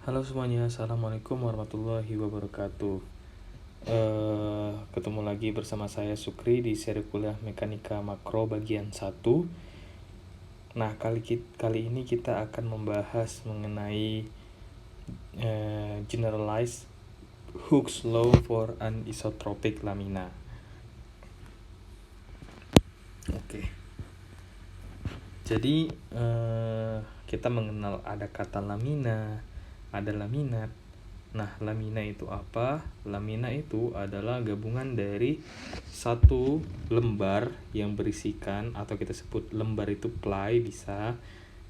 Halo semuanya, Assalamualaikum warahmatullahi wabarakatuh. Ketemu lagi bersama saya Sukri di seri kuliah Mekanika Makro bagian 1. Nah, kali ini kita akan membahas mengenai generalized Hooke's law for anisotropic lamina. Oke. Jadi kita mengenal ada kata lamina, ada laminat. Nah, lamina itu apa? Lamina itu adalah gabungan dari satu lembar yang berisikan, atau kita sebut lembar itu ply bisa,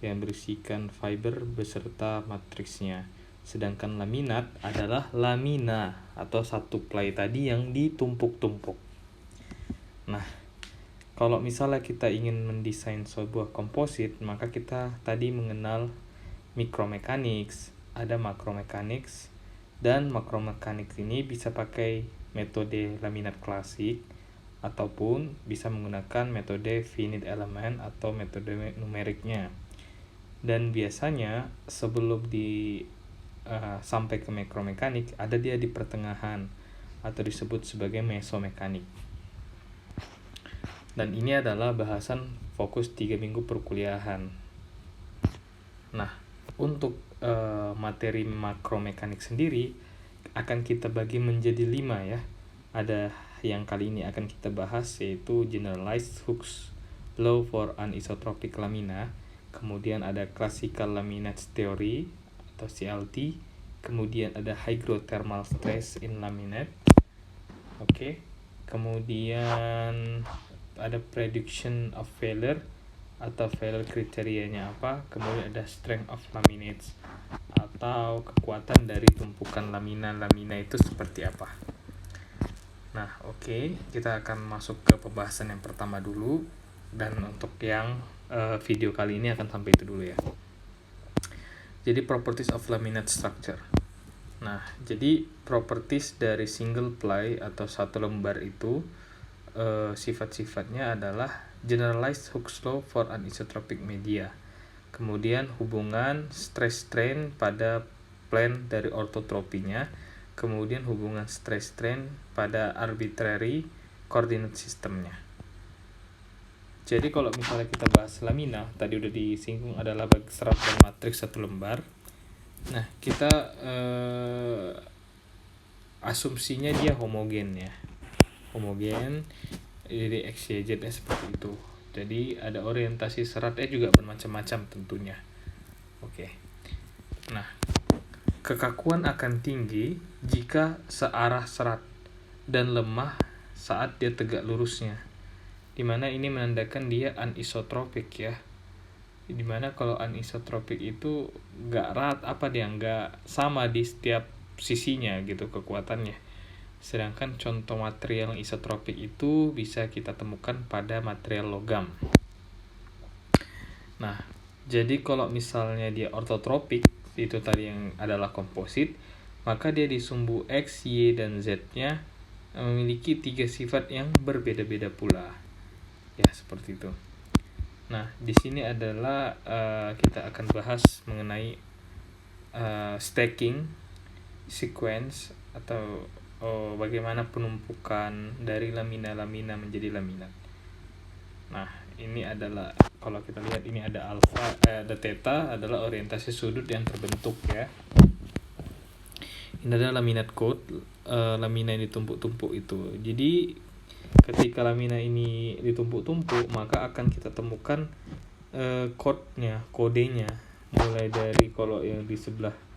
yang berisikan fiber beserta matriksnya. Sedangkan laminat adalah lamina atau satu ply tadi yang ditumpuk-tumpuk. Nah, kalau misalnya kita ingin mendesain sebuah komposit, maka kita tadi mengenal mikromechanics, ada makromechanics, dan makromechanics ini bisa pakai metode laminat klasik ataupun bisa menggunakan metode finite element atau metode numeriknya. Dan biasanya sebelum sampai ke makromekanik, ada dia di pertengahan atau disebut sebagai mesomekanik. Dan ini adalah bahasan fokus 3 minggu perkuliahan. Nah, untuk materi makromekanik sendiri akan kita bagi menjadi 5 ya. Ada yang kali ini akan kita bahas, yaitu generalized Hooke's law for anisotropic lamina. Kemudian ada classical laminates theory atau CLT. Kemudian ada hygrothermal stress in laminate. Oke. Kemudian ada prediction of failure atau failure kriterianya apa. Kemudian ada strength of laminates atau kekuatan dari tumpukan lamina itu seperti apa. Nah, oke, kita akan masuk ke pembahasan yang pertama dulu. Dan untuk yang video kali ini akan sampai itu dulu ya. Jadi properties of laminate structure. Nah, jadi properties dari single ply atau satu lembar itu sifat-sifatnya adalah generalized Hooke's law for anisotropic media. Kemudian hubungan stress-strain pada plane dari ortotropinya. Kemudian hubungan stress-strain pada arbitrary coordinate systemnya. Jadi kalau misalnya kita bahas lamina, tadi udah disinggung adalah serat dan matriks satu lembar. Nah, kita asumsinya dia homogen ya. Homogen, jadi X, Y, Z seperti itu. Jadi ada orientasi seratnya juga bermacam-macam tentunya. Oke. Nah, kekakuan akan tinggi jika searah serat dan lemah saat dia tegak lurusnya. Dimana ini menandakan dia anisotropik ya. Dimana kalau anisotropik itu nggak sama di setiap sisinya gitu kekuatannya. Sedangkan contoh material isotropik itu bisa kita temukan pada material logam. Nah, jadi kalau misalnya dia ortotropik, itu tadi yang adalah komposit, maka dia di sumbu X, Y, dan Z-nya memiliki 3 sifat yang berbeda-beda pula. Ya, seperti itu. Nah, di sini adalah kita akan bahas mengenai stacking, sequence, atau bagaimana penumpukan dari lamina-lamina menjadi laminat. Nah, ini adalah kalau kita lihat ini ada alfa, ada theta adalah orientasi sudut yang terbentuk ya. Ini adalah laminat code, lamina yang ditumpuk-tumpuk itu. Jadi ketika lamina ini ditumpuk-tumpuk, maka akan kita temukan kodenya, mulai dari kalau yang di sebelah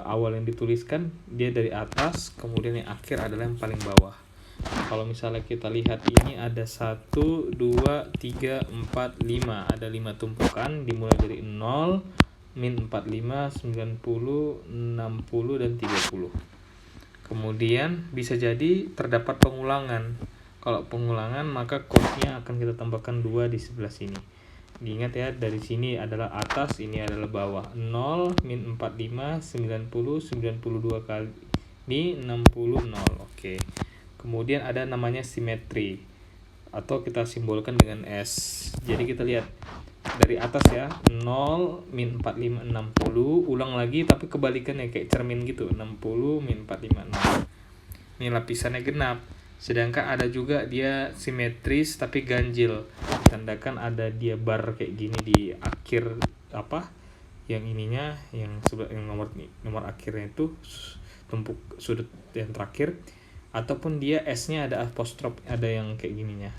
awal yang dituliskan dia dari atas, kemudian yang akhir adalah yang paling bawah. Kalau misalnya kita lihat ini ada 1, 2, 3, 4, 5, ada 5 tumpukan dimulai dari 0, min 45, 90, 60, dan 30. Kemudian bisa jadi terdapat pengulangan. Kalau pengulangan maka kodenya akan kita tambahkan 2 di sebelah sini. Diingat ya, dari sini adalah atas, ini adalah bawah. 0, min 45, 90, 92 kali 60, 0. Oke. Kemudian ada namanya simetri, atau kita simbolkan dengan S. Jadi kita lihat dari atas ya, 0, min 45, 60, ulang lagi tapi kebalikannya kayak cermin gitu, 60, min 45, 0. Ini lapisannya genap. Sedangkan ada juga dia simetris tapi ganjil, ditandakan ada dia bar kayak gini di akhir yang ininya, yang nomor akhirnya itu tumpuk sudut yang terakhir, ataupun dia S-nya ada apostrof, ada yang kayak gininya.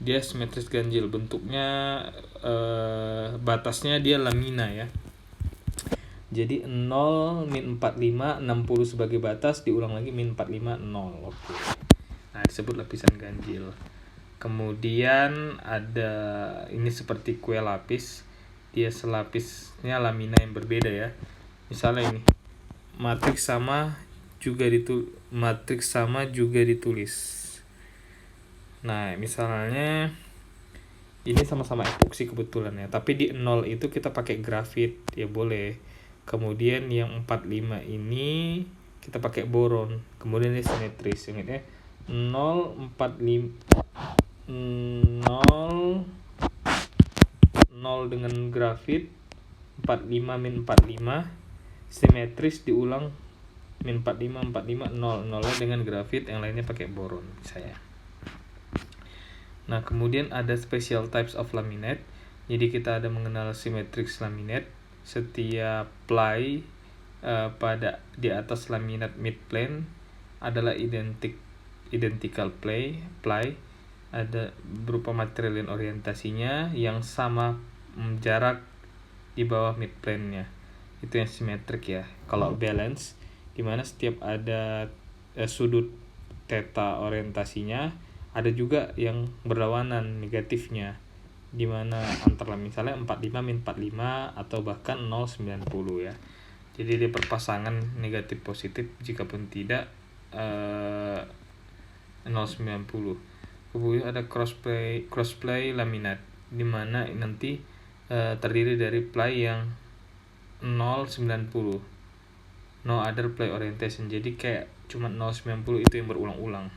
Dia simetris ganjil, bentuknya batasnya dia lamina ya. Jadi 0, min 45, 60 sebagai batas, diulang lagi min 45, 0. Oke. Nah, disebut lapisan ganjil. Kemudian ada ini seperti kue lapis, dia selapisnya lamina yang berbeda ya. Misalnya ini, matriks sama juga ditulis. Nah, misalnya ini sama-sama epoksi kebetulan ya, tapi di 0 itu kita pakai grafit ya boleh. Kemudian yang 45 ini kita pakai boron. Kemudian ini simetris, ingat ya, 0, 45, 0 dengan grafit, 45 min 45, simetris diulang min 45, 45, 0, 0 dengan grafit, yang lainnya pakai boron misalnya. Nah, kemudian ada special types of laminate. Jadi kita ada mengenal symmetric laminate. Setiap ply di atas laminate midplane adalah identical ply ada berupa material dan orientasinya yang sama jarak di bawah midplane-nya. Itu yang symmetric ya. Kalau balance, dimana setiap ada sudut theta orientasinya, ada juga yang berlawanan negatifnya, dimana antara misalnya 45 min 45 atau bahkan 0,90 ya. Jadi dia berpasangan negatif positif, jika pun tidak 0,90. Kemudian ada crossplay laminate, dimana nanti terdiri dari ply yang 0,90, no other ply orientation. Jadi kayak cuma 0,90 itu yang berulang-ulang.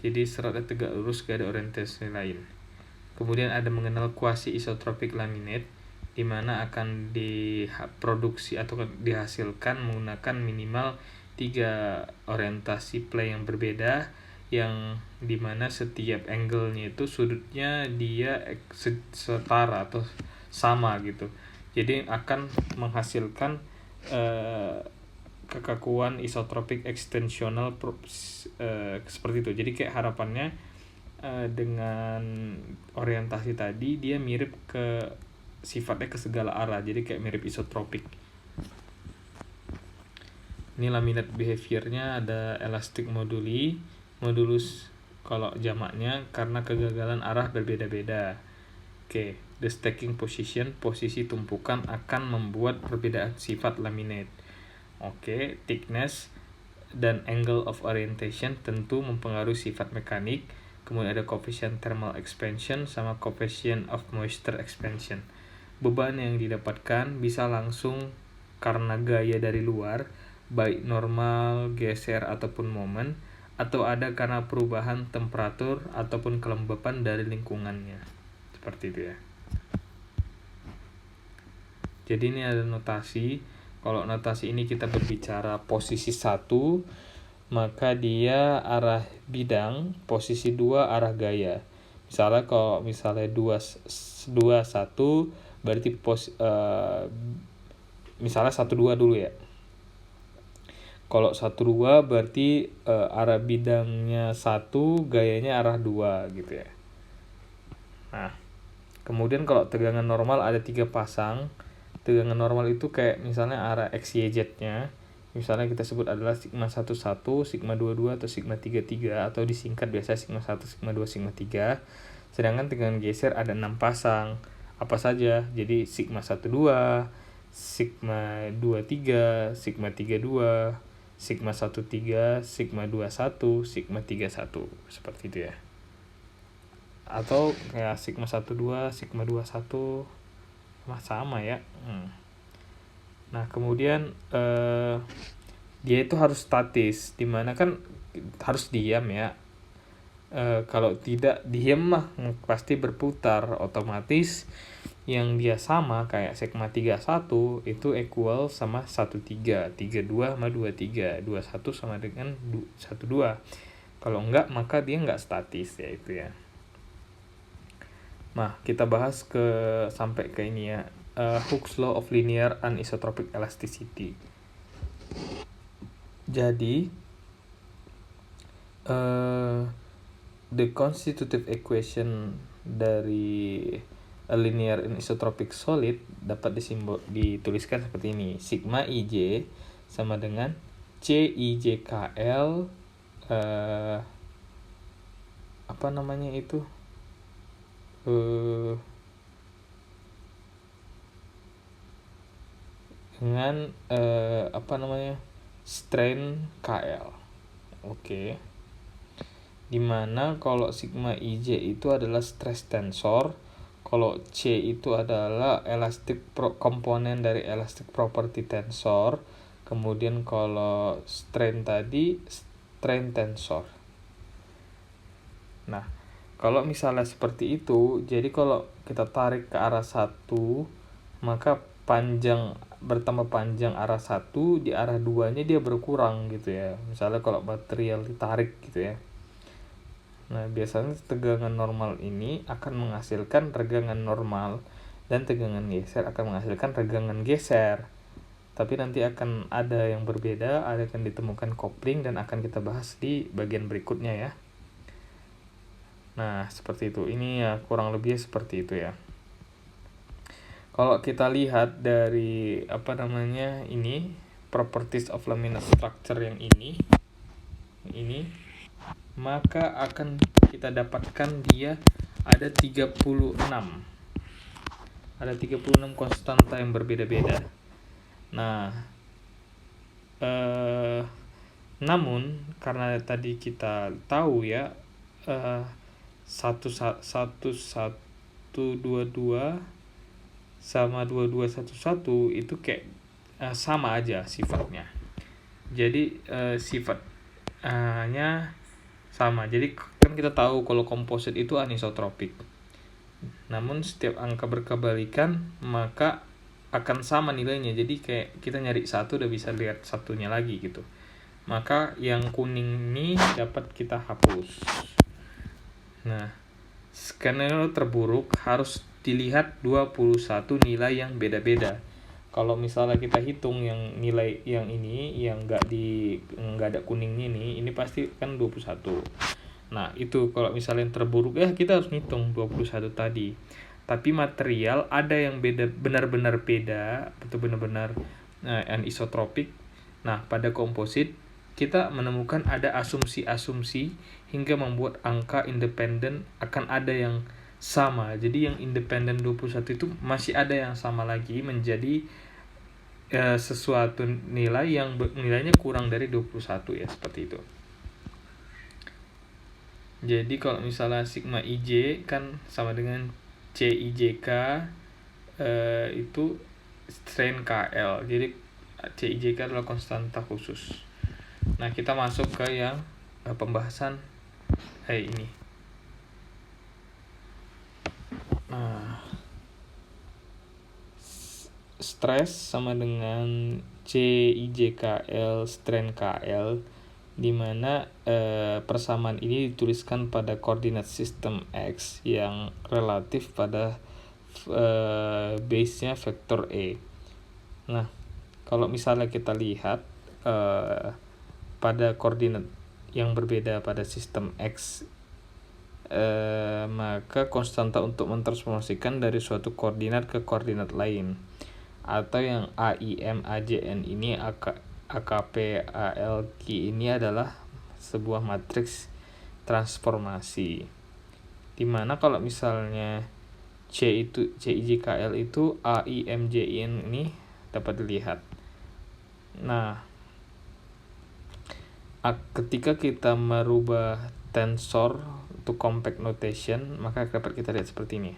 Jadi seratnya tegak lurus, gak ada orientasi lain. Kemudian ada mengenal quasi isotropic laminate, di mana akan diproduksi atau dihasilkan menggunakan minimal 3 orientasi ply yang berbeda, yang dimana setiap angle-nya itu sudutnya dia setara atau sama gitu. Jadi akan menghasilkan kekakuan isotropik ekstensional seperti itu. Jadi kayak harapannya dengan orientasi tadi dia mirip ke sifatnya ke segala arah, jadi kayak mirip isotropik. Ini laminate behaviornya ada elastic modulus kalau jamaknya, karena kegagalan arah berbeda-beda. Oke, the stacking position, posisi tumpukan akan membuat perbedaan sifat laminate. Oke, thickness dan angle of orientation tentu mempengaruhi sifat mekanik. Kemudian ada coefficient thermal expansion sama coefficient of moisture expansion. Beban yang didapatkan bisa langsung karena gaya dari luar, baik normal, geser, ataupun momen, atau ada karena perubahan temperatur ataupun kelembapan dari lingkungannya. Seperti itu ya. Jadi ini ada notasi. Kalau notasi ini kita berbicara posisi 1, maka dia arah bidang, posisi 2 arah gaya. Misalnya kalau 2 1 berarti misalnya 1 2 dulu ya. Kalau 1 2 berarti arah bidangnya 1, gayanya arah 2 gitu ya. Nah, kemudian kalau tegangan normal ada 3 pasang. Tegangan normal itu kayak misalnya arah XYZ-nya, misalnya kita sebut adalah sigma 11, sigma 22, atau sigma 33, atau disingkat biasa sigma 1, sigma 2, sigma 3. Sedangkan tegangan geser ada 6 pasang. Apa saja? Jadi sigma 12, sigma 23, sigma 32, sigma 13, sigma 21, sigma 31. Seperti itu ya. Atau kayak sigma 12, sigma 21, sama ya. Nah, kemudian dia itu harus statis, dimana kan harus diam ya. Kalau tidak diem mah pasti berputar, otomatis yang dia sama kayak sigma 31 itu equal sama 13, 32 sama 23, 21 sama dengan 12. Kalau enggak maka dia enggak statis ya itu ya. Nah, kita bahas sampai ke ini ya, Hooke's Law of Linear Anisotropic Elasticity. Jadi the constitutive equation dari a linear anisotropic solid dapat dituliskan seperti ini. Sigma Ij sama dengan CIJKL apa namanya itu? Dengan apa namanya? Strain KL. Oke. Dimana kalau sigma Ij itu adalah stress tensor, kalau C itu adalah komponen dari elastic property tensor, kemudian kalau strain tadi strain tensor. Nah, kalau misalnya seperti itu, jadi kalau kita tarik ke arah satu, maka bertambah panjang arah satu, di arah duanya dia berkurang gitu ya. Misalnya kalau material ditarik gitu ya. Nah, biasanya tegangan normal ini akan menghasilkan regangan normal, dan tegangan geser akan menghasilkan regangan geser. Tapi nanti akan ada yang berbeda, akan ditemukan kopling, dan akan kita bahas di bagian berikutnya ya. Nah, seperti itu. Ini ya kurang lebih seperti itu ya. Kalau kita lihat dari ini properties of laminar structure yang ini, maka akan kita dapatkan dia ada 36 konstanta yang berbeda-beda. Nah, namun karena tadi kita tahu ya 1122 sama 2211 itu kayak sama aja sifatnya. Jadi sifatnya sama. Jadi kan kita tahu kalau komposit itu anisotropik. Namun setiap angka berkebalikan maka akan sama nilainya. Jadi kayak kita nyari satu udah bisa lihat satunya lagi gitu. Maka yang kuning ini dapat kita hapus. Nah, skenario terburuk harus dilihat 21 nilai yang beda-beda. Kalau misalnya kita hitung yang nilai yang ini yang enggak ada kuningnya ini pasti kan 21. Nah, itu kalau misalnya yang terburuk kita harus ngitung 21 tadi. Tapi material ada yang beda, benar-benar beda, atau benar-benar anisotropik. Nah, pada komposit kita menemukan ada asumsi-asumsi hingga membuat angka independen akan ada yang sama. Jadi yang independen 21 itu masih ada yang sama lagi menjadi sesuatu nilai yang nilainya kurang dari 21 ya, seperti itu. Jadi kalau misalnya sigma Ij kan sama dengan CIJK itu strain KL. Jadi CIJK adalah konstanta khusus. Nah, kita masuk ke yang pembahasan ini. Nah, stress sama dengan CIJKL strain KL, di mana persamaan ini dituliskan pada koordinat sistem X yang relatif pada base-nya vektor E. Nah, kalau misalnya kita lihat pada koordinat yang berbeda pada sistem X, maka konstanta untuk mentransformasikan dari suatu koordinat ke koordinat lain, atau yang AIM AJN ini AKP ALQ ini adalah sebuah matriks transformasi, dimana kalau misalnya CIJKL itu AIMJN ini dapat dilihat. Nah, ketika kita merubah tensor untuk compact notation, maka dapat kita lihat seperti ini.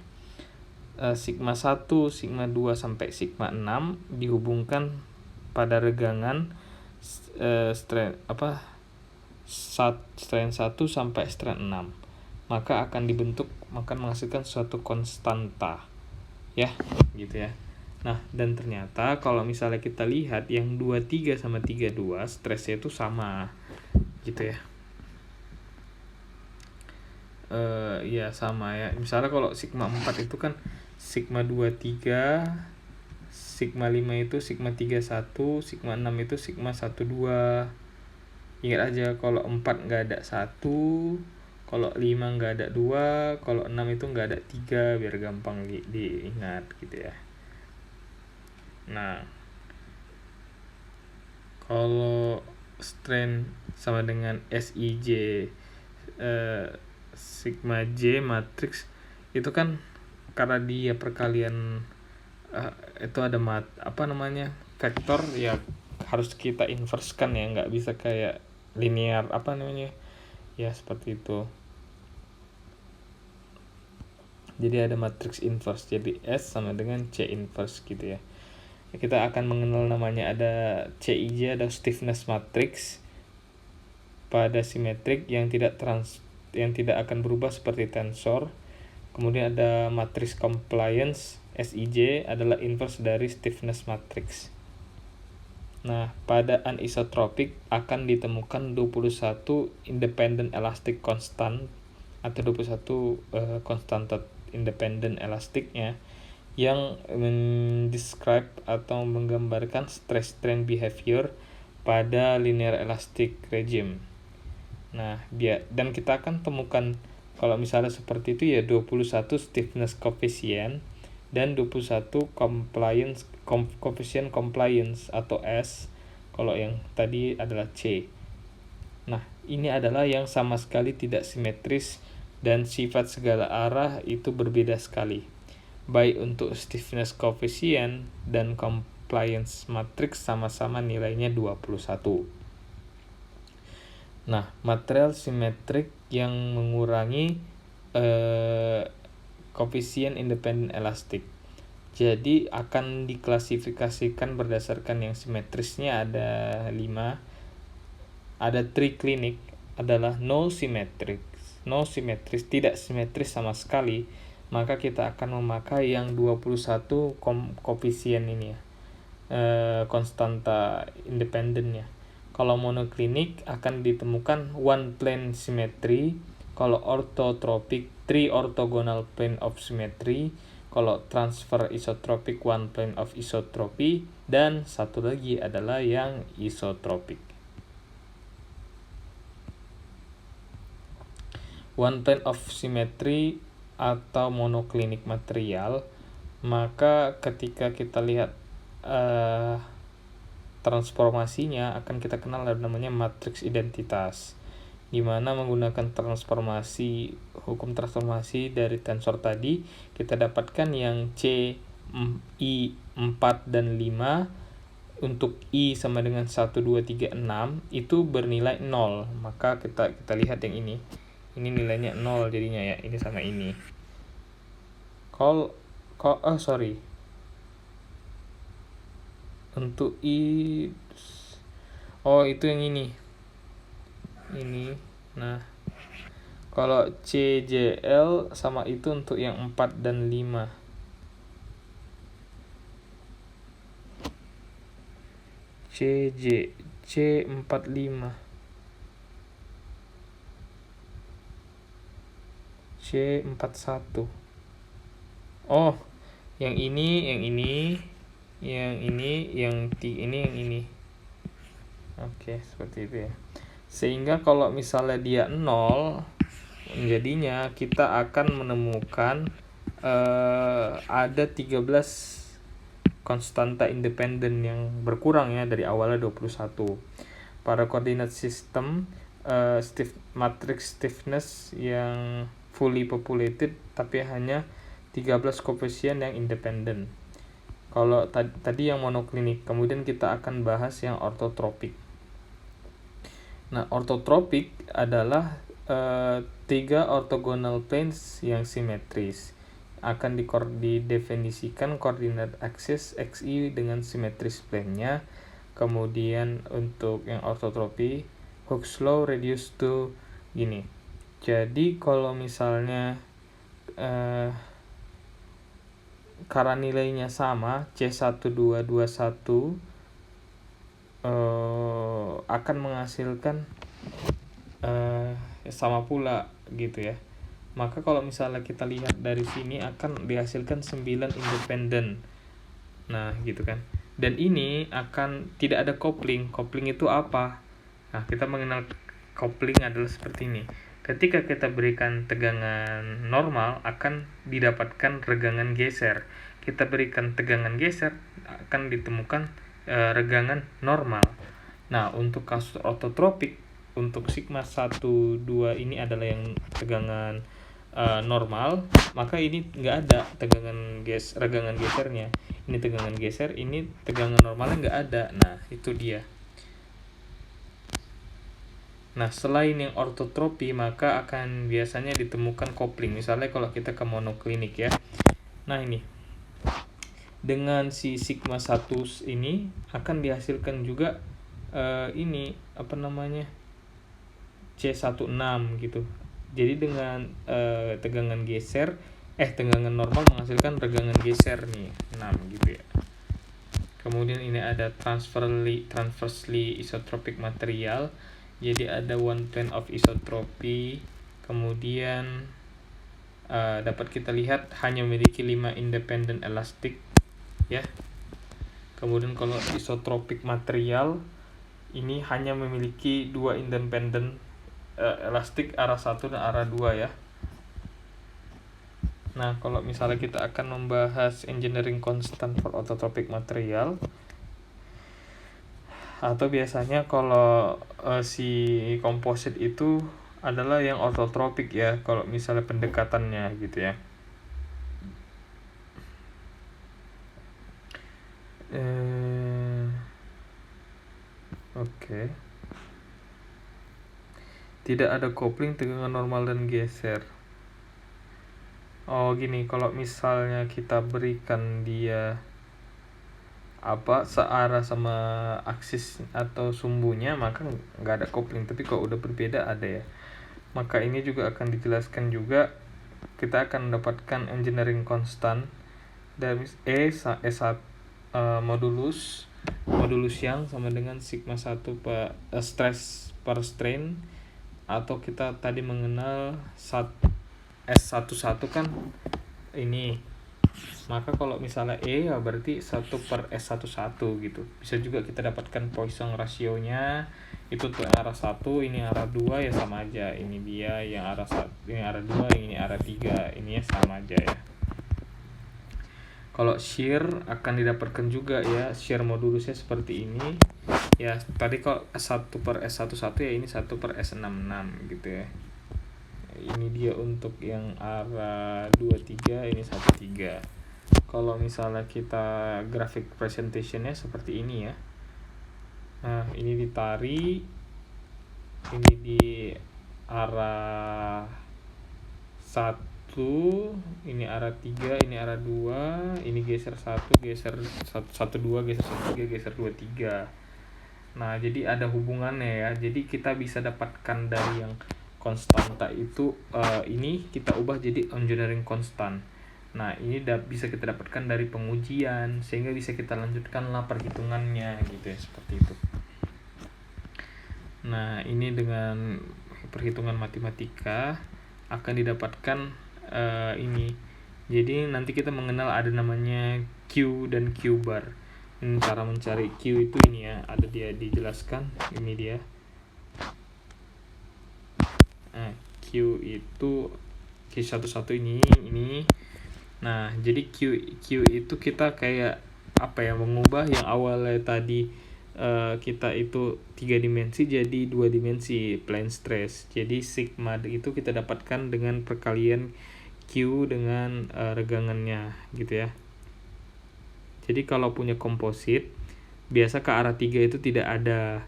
Sigma 1, sigma 2 sampai sigma 6 dihubungkan pada regangan strain 1 sampai strain 6. maka akan menghasilkan suatu konstanta, ya, gitu ya. Nah, dan ternyata kalau misalnya kita lihat yang 23 sama 32 stresnya itu sama, gitu ya. Ya sama ya. Misalnya kalau sigma 4 itu kan sigma 23, sigma 5 itu sigma 31, sigma 6 itu sigma 12. Ingat aja, kalau 4 nggak ada 1, kalau 5 nggak ada 2, kalau 6 itu nggak ada 3, biar gampang diingat gitu ya. Nah, kalau strain sama dengan SIJ sigma J matriks itu kan karena dia perkalian itu ada vektor ya, harus kita inverskan ya, nggak bisa kayak linear ya, seperti itu. Jadi ada matriks inverse, jadi S sama dengan C inverse gitu ya. Kita akan mengenal namanya, ada CIJ, ada stiffness matrix pada simetrik yang tidak akan berubah seperti tensor. Kemudian ada matriks compliance, SIJ adalah inverse dari stiffness matrix. Nah, pada anisotropik akan ditemukan 21 independent elastic constant atau 21 konstanta independent elastiknya yang mendescribe atau menggambarkan stress strain behavior pada linear elastic regime. Nah, dan kita akan temukan kalau misalnya seperti itu ya 21 stiffness coefficient dan 21 coefficient compliance atau S, kalau yang tadi adalah C. Nah, ini adalah yang sama sekali tidak simetris dan sifat segala arah itu berbeda sekali, baik untuk stiffness coefficient dan compliance matrix sama-sama nilainya 21. Nah, material simetrik yang mengurangi koefisien independent elastik, jadi akan diklasifikasikan berdasarkan yang simetrisnya ada 5. Ada triclinic adalah no simetris, tidak simetris sama sekali, maka kita akan memakai yang 21 koefisien ini ya, konstanta independennya. Kalau monoklinik akan ditemukan one plane symmetry, kalau orthotropik 3 orthogonal plane of symmetry, kalau transfer isotropik one plane of isotropy, dan satu lagi adalah yang isotropik. One plane of symmetry atau monoklinik material, maka ketika kita lihat transformasinya akan kita kenal namanya matriks identitas, di mana menggunakan hukum transformasi dari tensor tadi kita dapatkan yang C, I 4 dan 5 untuk I sama dengan 1, 2, 3, 6 itu bernilai 0, maka kita lihat yang ini nilainya 0 jadinya ya, ini sama ini. Untuk I, itu yang ini. Nah, kalau CJL sama itu untuk yang 4 dan 5. C45, C41. Yang ini. Oke, seperti itu ya. Sehingga kalau misalnya dia 0, jadinya kita akan menemukan ada 13 konstanta independen yang berkurang ya dari awalnya 21. Pada koordinat sistem matrix stiffness yang fully populated tapi hanya 13 koefisien yang independen. Kalau tadi yang monoklinik, kemudian kita akan bahas yang orthotropik. Nah, orthotropik adalah 3 orthogonal planes yang simetris. Akan didefinisikan koordinat aksis XY dengan simetris plane-nya. Kemudian untuk yang orthotropi, Hooke's law reduce to gini. Jadi kalau misalnya karena nilainya sama, C1221 akan menghasilkan sama pula gitu ya. Maka kalau misalnya kita lihat dari sini akan dihasilkan 9 independen. Nah, gitu kan. Dan ini akan tidak ada coupling. Coupling itu apa? Nah, kita mengenal coupling adalah seperti ini. Ketika kita berikan tegangan normal akan didapatkan regangan geser. Kita berikan tegangan geser akan ditemukan regangan normal. Nah, untuk kasus ortotropik, untuk sigma 1, 2 ini adalah yang tegangan normal, maka ini nggak ada regangan gesernya. Ini tegangan geser, ini tegangan normalnya nggak ada. Nah, itu dia. Nah, selain yang ortotropi, maka akan biasanya ditemukan kopling. Misalnya kalau kita ke monoklinik ya. Nah, ini. Dengan si sigma 1 ini akan dihasilkan juga ini apa namanya? C16 gitu. Jadi dengan tegangan normal menghasilkan regangan geser nih 6 gitu ya. Kemudian ini ada transversely isotropic material. Jadi ada one plane of isotropy. Kemudian dapat kita lihat hanya memiliki 5 independent elastic ya. Kemudian kalau isotropic material ini hanya memiliki 2 independent elastik arah 1 dan arah 2 ya. Nah, kalau misalnya kita akan membahas engineering constant for orthotropic material, atau biasanya kalau si komposit itu adalah yang ortotropik ya, kalau misalnya pendekatannya gitu ya. Oke. Tidak ada kopling tegangan normal dan geser. Oh gini, kalau misalnya kita berikan dia searah sama aksis atau sumbunya, maka nggak ada kopling. Tapi kalau udah berbeda ada ya. Maka ini juga akan dijelaskan juga. Kita akan mendapatkan engineering constant dari modulus yang sama dengan sigma 1 per stress per strain, atau kita tadi mengenal S11 kan ini. Maka kalau misalnya ya berarti 1 per S11 gitu. Bisa juga kita dapatkan Poisson rasionya, itu tuh arah 1, ini arah 2 ya sama aja. Ini dia yang arah 1, ini arah 2, ini arah 3, ini ya sama aja ya. Kalau shear akan didapatkan juga ya, shear modulusnya seperti ini. Ya, tadi kalau S1 per S11 ya, ini 1 per S66 gitu ya. Ini dia untuk yang arah 23, ini 13. Kalau misalnya kita graphic presentationnya seperti ini ya. Nah, ini ditari, ini di arah 1, ini arah 3, ini arah 2, ini geser 1, geser 1, 2, geser 1, 3, geser 2, 3. Nah, jadi ada hubungannya ya. Jadi kita bisa dapatkan dari yang konstanta itu ini kita ubah jadi engineering constant. Nah, ini bisa kita dapatkan dari pengujian sehingga bisa kita lanjutkan lah perhitungannya gitu ya, seperti itu. Nah, ini dengan perhitungan matematika akan didapatkan ini. Jadi nanti kita mengenal ada namanya Q dan Q bar. Cara mencari Q itu ini ya, ada dia dijelaskan, ini dia. Nah, Q itu Q11 ini. Nah, jadi Q itu kita kayak mengubah yang awalnya tadi kita itu 3 dimensi jadi 2 dimensi plane stress. Jadi sigma itu kita dapatkan dengan perkalian Q dengan regangannya gitu ya. Jadi kalau punya komposit biasa ke arah 3 itu tidak ada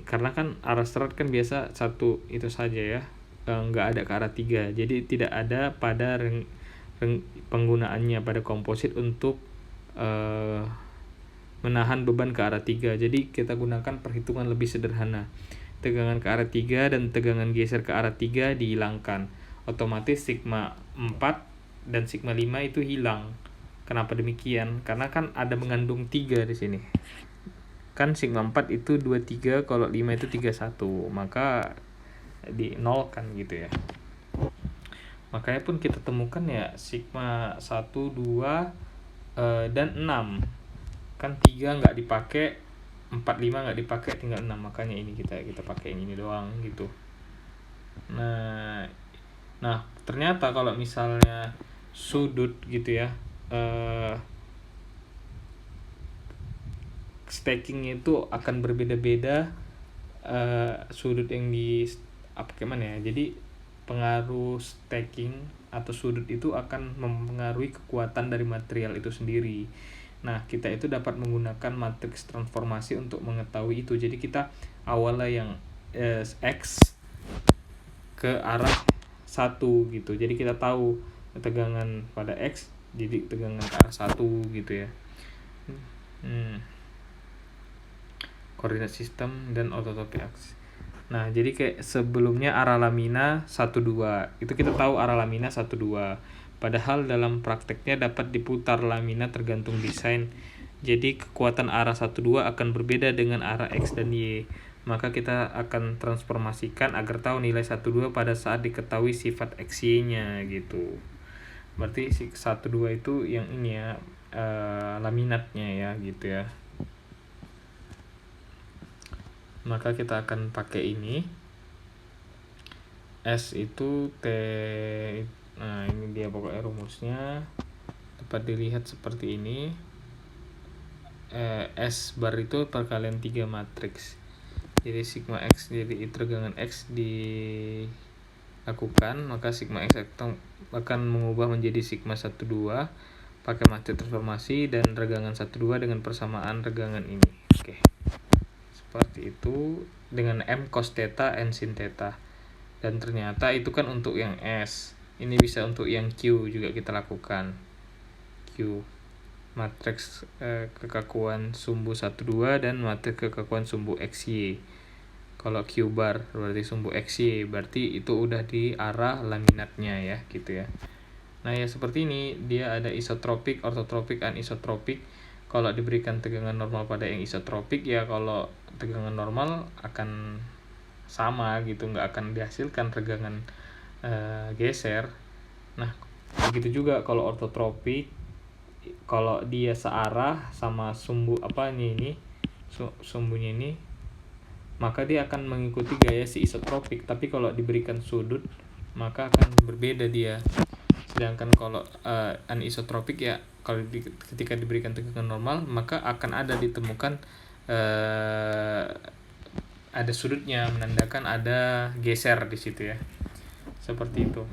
karena kan arah serat kan biasa 1 itu saja ya, nggak ada ke arah 3. Jadi tidak ada pada penggunaannya pada komposit untuk menahan beban ke arah 3. Jadi kita gunakan perhitungan lebih sederhana. tegangan ke arah 3 dan tegangan geser ke arah 3 dihilangkan. Otomatis sigma 4 dan sigma 5 itu hilang. Kenapa demikian? Karena kan ada mengandung 3 di sini. Kan sigma 4 itu 23, kalau 5 itu 31. Maka dinolkan gitu ya. Makanya pun kita temukan ya sigma 1, 2, dan 6. Kan 3 nggak dipakai, 4, 5 nggak dipakai, tinggal 6. Makanya ini kita pakai yang ini doang gitu. Nah ternyata kalau misalnya sudut gitu ya, stacking itu akan berbeda-beda. Sudut yang di gimana ya, jadi pengaruh stacking atau sudut itu akan mempengaruhi kekuatan dari material itu sendiri. Nah, kita itu dapat menggunakan matriks transformasi untuk mengetahui itu. Jadi kita awalnya yang X ke arah 1 gitu. Jadi kita tahu tegangan pada X, jadi tegangan ke arah 1 gitu ya. Koordinat sistem dan ortotropik aksis. Nah, jadi kayak sebelumnya arah lamina 1-2. Itu kita tahu arah lamina 1-2. Padahal dalam prakteknya dapat diputar lamina tergantung desain. Jadi kekuatan arah 1-2 akan berbeda dengan arah X dan Y. Maka kita akan transformasikan agar tahu nilai 1-2 pada saat diketahui sifat XY-nya gitu. Berarti 1-2 itu yang ini ya, laminatnya ya gitu ya. Maka kita akan pakai ini. S itu T. Nah, ini dia pokoknya rumusnya. Dapat dilihat seperti ini. S bar itu perkalian 3 matriks. Jadi sigma X, jadi tegangan X dilakukan, maka sigma X akan mengubah menjadi sigma 1-2 pakai matriks transformasi, dan regangan 1-2 dengan persamaan regangan ini. Oke. Seperti itu dengan M cos theta N sin theta. Dan ternyata itu kan untuk yang S. Ini bisa untuk yang Q juga kita lakukan. Q matriks kekakuan sumbu 1-2 dan matriks kekakuan sumbu XY. Kalau Q bar berarti sumbu XY, berarti itu udah di arah laminatnya ya gitu ya. Nah ya seperti ini, dia ada isotropik, ortotropik, anisotropik. Kalau diberikan tegangan normal pada yang isotropik ya, kalau tegangan normal akan sama gitu, nggak akan dihasilkan regangan geser. Nah begitu juga kalau ortotropik, kalau dia searah sama sumbu sumbunya ini, maka dia akan mengikuti gaya si isotropik. Tapi kalau diberikan sudut maka akan berbeda dia. Sedangkan kalau anisotropik ya, ketika diberikan tegangan normal maka akan ada ditemukan ada sudutnya, menandakan ada geser di situ ya. Seperti itu.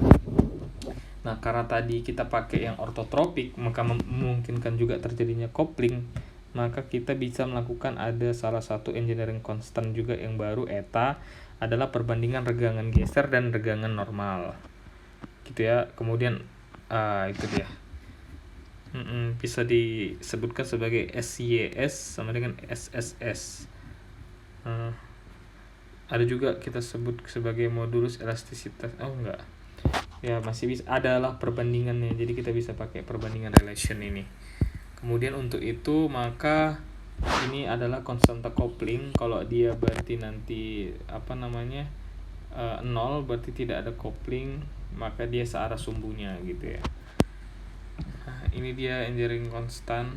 Nah, karena tadi kita pakai yang ortotropik, maka memungkinkan juga terjadinya coupling. Maka kita bisa melakukan ada salah satu engineering constant juga yang baru, eta, adalah perbandingan regangan geser dan regangan normal. Gitu ya. Kemudian itu dia. Bisa disebutkan sebagai SYS sama dengan SSS. Ada juga kita sebut sebagai modulus elastisitas. Enggak. Ya masih bisa, adalah perbandingannya. Jadi kita bisa pakai perbandingan relation ini. Kemudian untuk itu maka ini adalah konstanta coupling. Kalau dia berarti nanti 0, berarti tidak ada coupling, maka dia searah sumbunya gitu ya. Nah, ini dia engineering constant.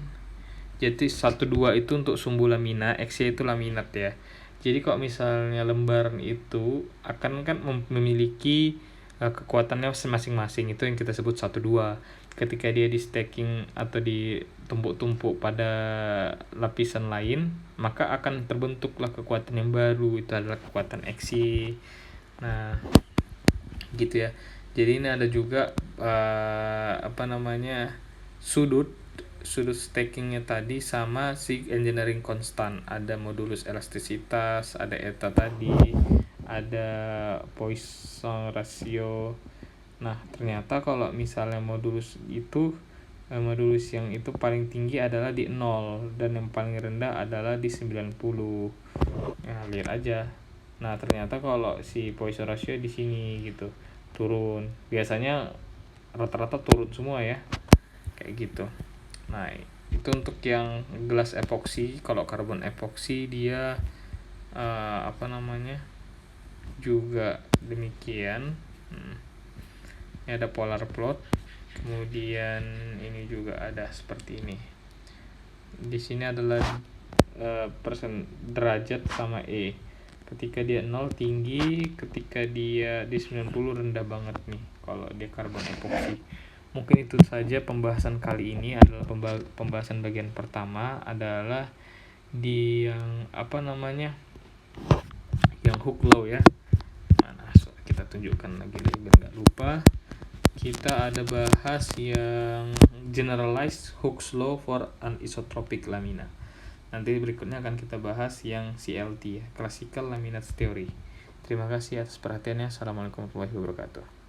Jadi 1-2 itu untuk sumbu lamina, XY itu laminat ya. Jadi kalau misalnya lembaran itu akan kan memiliki kekuatannya masing-masing, itu yang kita sebut 1-2. Ketika dia di stacking atau ditumpuk-tumpuk pada lapisan lain, maka akan terbentuklah kekuatan yang baru, itu adalah kekuatan XY. Nah, gitu ya. Jadi ini ada juga sudut stackingnya tadi sama si engineering constant. Ada modulus elastisitas, ada eta tadi, ada Poisson ratio. Nah ternyata kalau misalnya modulus yang itu paling tinggi adalah di 0 dan yang paling rendah adalah di 90. Nah lihat aja Nah, ternyata kalau si Poisson ratio di sini gitu turun. Biasanya rata-rata turun semua ya. Kayak gitu. Nah, itu untuk yang gelas epoksi. Kalau karbon epoksi dia juga demikian. Ini ada polar plot, kemudian ini juga ada seperti ini. Di sini adalah persen derajat sama E. Ketika dia 0 tinggi, ketika dia di 90 rendah banget nih kalau dia karbon epoksi. Mungkin itu saja pembahasan kali ini. Adalah pembahasan bagian pertama adalah di yang yang Hooke law ya. Mana kita tunjukkan lagi biar nggak lupa. Kita ada bahas yang generalized Hooke's law for anisotropic lamina. Nanti berikutnya akan kita bahas yang CLT ya, classical laminates theory. Terima kasih atas perhatiannya. Assalamualaikum warahmatullahi wabarakatuh.